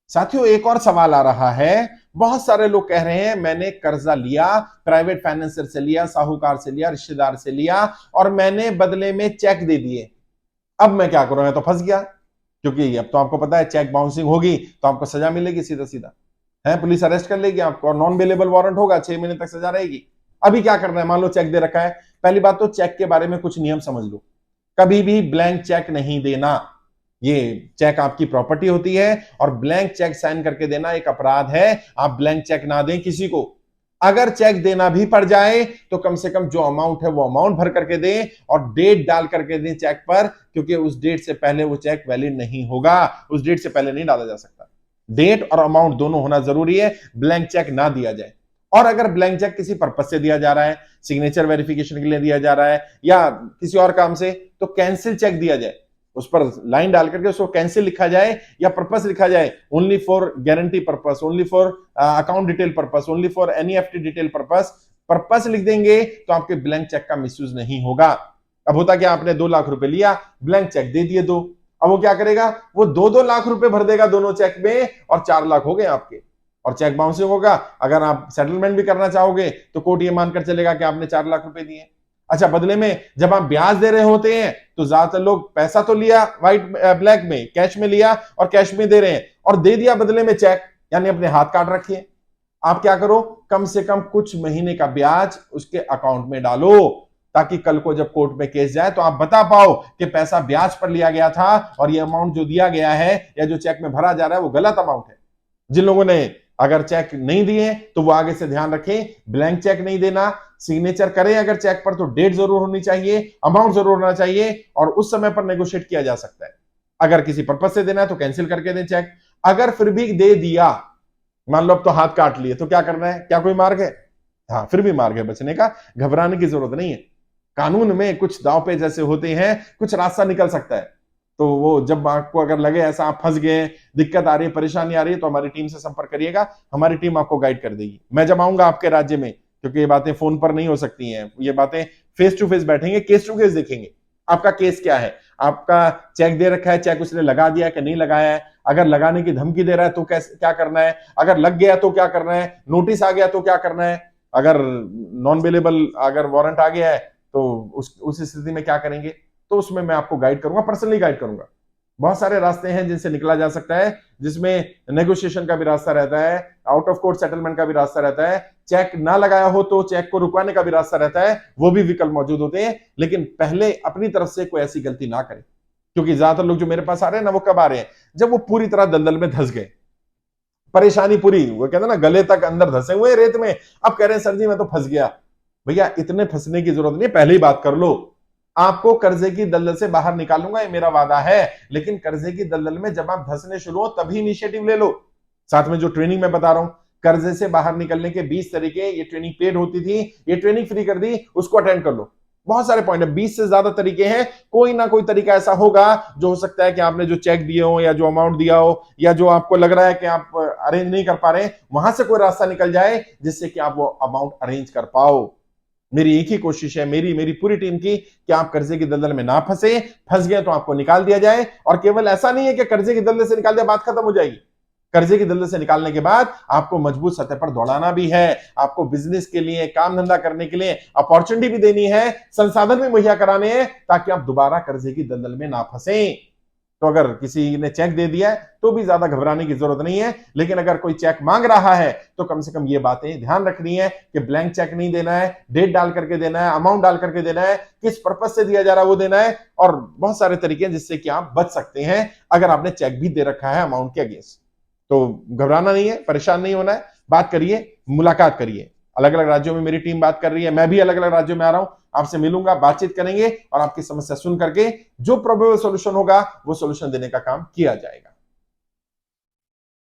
साथियों, एक और सवाल आ रहा है। बहुत सारे लोग कह रहे हैं मैंने कर्जा लिया, प्राइवेट फाइनेंसर से लिया, साहूकार से लिया, रिश्तेदार से लिया और मैंने बदले में चेक दे दिए। अब मैं क्या करूं? मैं तो फंस गया, क्योंकि अब तो आपको पता है चेक बाउंसिंग होगी तो आपको सजा मिलेगी, सीधा सीधा है, पुलिस अरेस्ट कर लेगी आपको और नॉन बेलेबल वारंट होगा, 6 महीने तक सजा रहेगी। अभी क्या करना है? मान लो चेक दे रखा है। पहली बात तो चेक के बारे में कुछ नियम समझ लो। कभी भी ब्लैंक चेक नहीं देना। ये चेक आपकी प्रॉपर्टी होती है और ब्लैंक चेक साइन करके देना एक अपराध है। आप ब्लैंक चेक ना दें किसी को। अगर चेक देना भी पड़ जाए तो कम से कम जो अमाउंट है वो अमाउंट भर करके दें और डेट डाल करके दें चेक पर, क्योंकि उस डेट से पहले वो चेक वैलिड नहीं होगा। उस डेट से पहले नहीं डाला जा सकता। डेट और अमाउंट दोनों होना जरूरी है, ब्लैंक चेक ना दिया जाए। और अगर ब्लैंक चेक किसी पर्पज से दिया जा रहा है, सिग्नेचर वेरिफिकेशन के लिए दिया जा रहा है या किसी और काम से, तो कैंसिल चेक दिया जाए। उस पर लाइन डाल करके उसको कैंसिल लिखा जाए या पर्पस लिखा जाए, only for guarantee purpose, only for account detail purpose, only for NEFT detail purpose. Purpose लिख देंगे तो आपके ब्लैंक चेक का मिसयूज नहीं होगा। अब होता क्या, आपने 2 लाख रुपए लिया, ब्लैंक चेक दे दिए 2। अब वो क्या करेगा? वो 2-2 लाख रुपए भर देगा दोनों चेक में और 4 लाख हो गए आपके, और चेक बाउंसिंग होगा। अगर आप सेटलमेंट भी करना चाहोगे तो कोर्ट ये मानकर चलेगा कि आपने 4 लाख रुपए दिए। अच्छा, बदले में जब आप ब्याज दे रहे होते हैं तो ज्यादातर लोग पैसा तो लिया व्हाइट ब्लैक में, कैश में लिया और कैश में दे रहे हैं, और दे दिया बदले में चेक, यानी अपने हाथ काट रखिए। आप क्या करो, कम से कम कुछ महीने का ब्याज उसके अकाउंट में डालो, ताकि कल को जब कोर्ट में केस जाए तो आप बता पाओ कि पैसा ब्याज पर लिया गया था और ये अमाउंट जो दिया गया है या जो चेक में भरा जा रहा है वो गलत अमाउंट है। जिन लोगों ने अगर चेक नहीं दिए तो वो आगे से ध्यान रखें, ब्लैंक चेक नहीं देना। सिग्नेचर करें अगर चेक पर तो डेट जरूर होनी चाहिए, अमाउंट जरूर होना चाहिए और उस समय पर नेगोशिएट किया जा सकता है। अगर किसी पर्पज से देना है तो कैंसिल करके दें चेक। अगर फिर भी दे दिया, मान लो अब तो हाथ काट लिए, तो क्या करना है? क्या कोई मार्ग है? हाँ, फिर भी मार्ग है बचने का, घबराने की जरूरत नहीं है। कानून में कुछ दांव पे जैसे होते हैं, कुछ रास्ता निकल सकता है। तो वो जब आपको अगर लगे ऐसा आप फंस गए, दिक्कत आ रही है, परेशानी आ रही है, तो हमारी टीम से संपर्क करिएगा। हमारी टीम आपको गाइड कर देगी। मैं जब आऊंगा आपके राज्य में, क्योंकि ये बातें फोन पर नहीं हो सकती हैं, ये बातें फेस टू फेस बैठेंगे, केस टू केस देखेंगे। आपका केस क्या है? आपका चेक दे रखा है, चेक उसने लगा दिया कि नहीं लगाया है? अगर लगाने की धमकी दे रहा है तो कैसे, क्या करना है? अगर लग गया तो क्या करना है? नोटिस आ गया तो क्या करना है? अगर नॉन अवेलेबल अगर वारंट आ गया है तो उस स्थिति में क्या करेंगे? तो उसमें मैं आपको गाइड करूंगा, पर्सनली गाइड करूंगा। बहुत सारे रास्ते हैं जिनसे निकला जा सकता है, जिसमें नेगोशिएशन का भी रास्ता रहता है, आउट ऑफ कोर्ट सेटलमेंट का भी रास्ता रहता है, चेक ना लगाया हो तो चेक को रुकवाने का भी रास्ता रहता है, वो भी विकल्प मौजूद होते हैं। लेकिन पहले अपनी तरफ से कोई ऐसी गलती ना करें, क्योंकि ज्यादातर लोग जो मेरे पास आ रहे हैं ना, वो कब आ रहे हैं? जब वो पूरी तरह दलदल में धंस गए, परेशानी पूरी, वो कहते हैं ना गले तक अंदर धंसे हुए रेत में, अब कह रहे हैं सर जी मैं तो फंस गया। भैया इतने फंसने की जरूरत नहीं, पहले ही बात कर लो। आपको कर्जे की दलदल से बाहर निकालूंगा, ये मेरा वादा है। लेकिन कर्जे की दलदल में जब आप धंसने शुरू हो तभी इनिशिएटिव ले लो। साथ में जो ट्रेनिंग मैं बता रहा हूं, कर्जे से बाहर निकलने के 20 तरीके, ये ट्रेनिंग पेड होती थी, ये ट्रेनिंग फ्री कर दी, उसको अटेंड कर लो। बहुत सारे पॉइंट है, 20 से ज्यादा तरीके हैं। कोई ना कोई तरीका ऐसा होगा जो हो सकता है कि आपने जो चेक दिए हो या जो अमाउंट दिया हो या जो आपको लग रहा है कि आप अरेंज नहीं कर पा रहे, वहां से कोई रास्ता निकल जाए जिससे कि आप वो अमाउंट अरेंज कर पाओ। मेरी एक ही कोशिश है, मेरी मेरी पूरी टीम की, कि आप कर्जे की दलदल में ना फंसे। फंस गए तो आपको निकाल दिया जाए। और केवल ऐसा नहीं है कि कर्जे की दलदल से निकाल दिया बात खत्म हो जाएगी। कर्जे की दलदल से निकालने के बाद आपको मजबूत सतह पर दौड़ाना भी है, आपको बिजनेस के लिए, काम धंधा करने के लिए अपॉर्चुनिटी भी देनी है, संसाधन भी मुहैया कराने हैं, ताकि आप दोबारा कर्जे की दलदल में ना फंसे। तो अगर किसी ने चेक दे दिया है तो भी ज्यादा घबराने की जरूरत नहीं है। लेकिन अगर कोई चेक मांग रहा है तो कम से कम ये बातें ध्यान रखनी है कि ब्लैंक चेक नहीं देना है, डेट डाल करके देना है, अमाउंट डाल करके देना है, किस पर्पज से दिया जा रहा है वो देना है, और बहुत सारे तरीके हैं जिससे कि आप बच सकते हैं अगर आपने चेक भी दे रखा है अमाउंट के अगेंस्ट। तो घबराना नहीं है, परेशान नहीं होना है, बात करिए, मुलाकात करिए। अलग अलग राज्यों में मेरी टीम बात कर रही है, मैं भी अलग अलग राज्यों में आ रहा हूं, आपसे मिलूंगा, बातचीत करेंगे और आपकी समस्या सुन करके जो प्रोबेबल सॉल्यूशन होगा वो सॉल्यूशन देने का काम किया जाएगा।